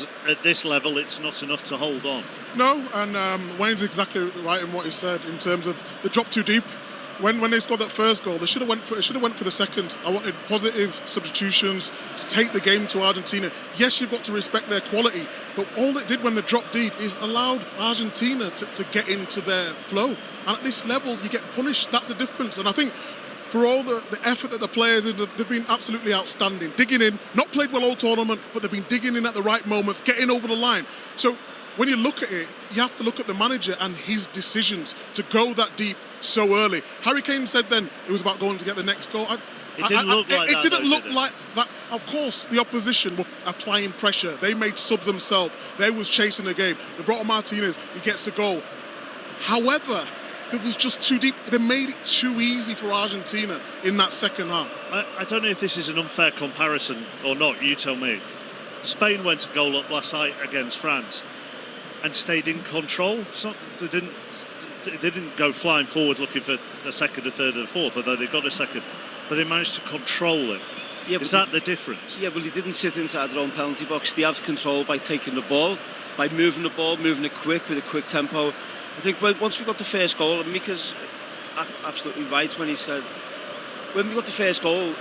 because at this level it's not enough to hold on. No, and Wayne's exactly right in what he said in terms of the drop too deep. When they scored that first goal, they should have went for the second. I wanted positive substitutions to take the game to Argentina. Yes, you've got to respect their quality, but all it did when they dropped deep is allowed Argentina to get into their flow. And at this level, you get punished. That's the difference. And I think for all the effort that the players have, they've been absolutely outstanding. Digging in, not played well all tournament, but they've been digging in at the right moments, getting over the line. So when you look at it, you have to look at the manager and his decisions to go that deep so early. Harry Kane said then it was about going to get the next goal. It didn't look like that. It didn't look like that. Of course, the opposition were applying pressure. They made subs themselves. They was chasing the game. They brought on Martinez. He gets a goal. However, it was just too deep. They made it too easy for Argentina in that second half. I don't know if this is an unfair comparison or not. You tell me. Spain went a goal up last night against France and stayed in control. It's not, they didn't go flying forward looking for the second, the third, and the fourth, although they got a second. But they managed to control it. Yeah, is that the difference? Yeah, well, they didn't sit inside their own penalty box. They have control by taking the ball, by moving the ball, moving it quick with a quick tempo. I think once we got the first goal, and Mika's absolutely right when he said, when we got the first goal,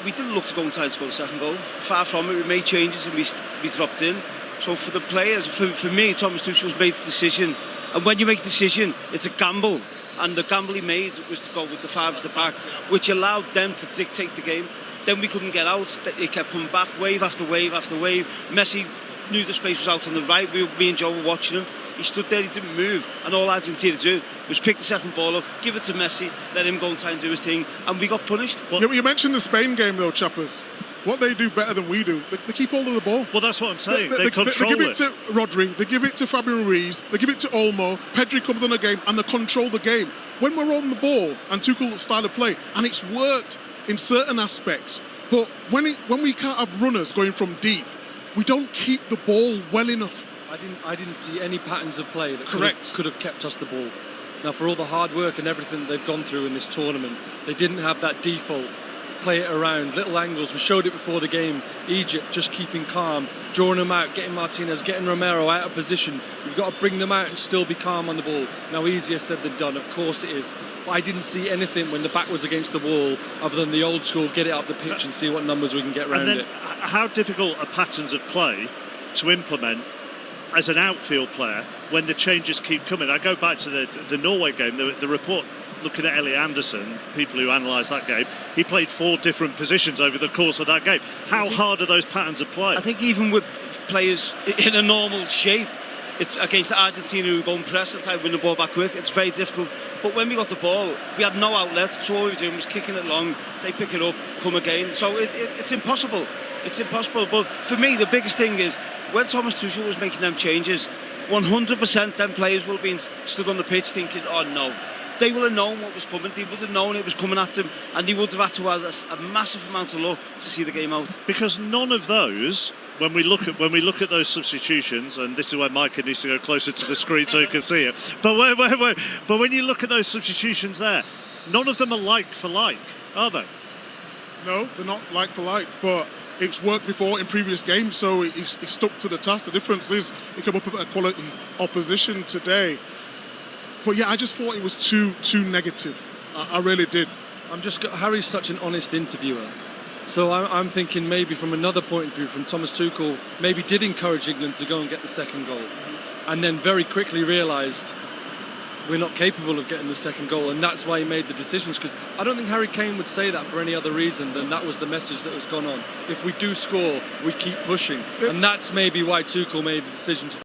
we didn't look to go inside to score the second goal. Far from it, we made changes and we dropped in. So for the players, for me, Thomas Tuchel's made the decision. And when you make a decision, it's a gamble. And the gamble he made was to go with the five at the back, which allowed them to dictate the game. Then we couldn't get out. It kept coming back, wave after wave after wave. Messi knew the space was out on the right. Me and Joe were watching him. He stood there, he didn't move. And all Argentina did was pick the second ball up, give it to Messi, let him go and try and do his thing. And we got punished. Yeah, but you mentioned the Spain game, though, Chappers. What they do better than we do, they keep hold of the ball. Well, that's what I'm saying. They control it. They give it to Rodri, they give it to Fabian Ruiz, they give it to Olmo, Pedri comes on the game, and they control the game. When we're on the ball, and Tuchel's style of play, and it's worked in certain aspects, but when we can't have runners going from deep, we don't keep the ball well enough. I didn't see any patterns of play that could have kept us the ball. Now, for all the hard work and everything that they've gone through in this tournament, they didn't have that default. Play it around, little angles. We showed it before the game. Egypt just keeping calm, drawing them out, getting Martinez, getting Romero out of position. You've got to bring them out and still be calm on the ball. Now, easier said than done, of course it is. But I didn't see anything when the back was against the wall other than the old school, get it up the pitch and see what numbers we can get around it. How difficult are patterns of play to implement as an outfield player when the changes keep coming? I go back to the Norway game, the report looking at Elliot Anderson, people who analyse that game, he played 4 different positions over the course of that game. How hard are those patterns of play? I think even with players in a normal shape, it's against Argentina who go and press and try to win the ball back quick, it's very difficult. But when we got the ball, we had no outlet, so all we were doing was kicking it long, they pick it up, come again. So it's impossible. It's impossible. But for me, the biggest thing is, when Thomas Tuchel was making them changes, 100% them players will be stood on the pitch thinking, oh no. They will have known what was coming. They would have known it was coming at them, and they would have had to have a massive amount of luck to see the game out. Because none of those, when we look at those substitutions, and this is where Micah needs to go closer to the screen so you can see it. But but when you look at those substitutions there, none of them are like for like, are they? No, they're not like for like, but it's worked before in previous games, so he's stuck to the task. The difference is he came up with a quality opposition today. But yeah, I just thought it was too negative. I really did. Harry's such an honest interviewer. So I'm thinking maybe from another point of view, from Thomas Tuchel, maybe did encourage England to go and get the second goal. And then very quickly realised we're not capable of getting the second goal. And that's why he made the decisions. Because I don't think Harry Kane would say that for any other reason than that was the message that has gone on. If we do score, we keep pushing. And that's maybe why Tuchel made the decision to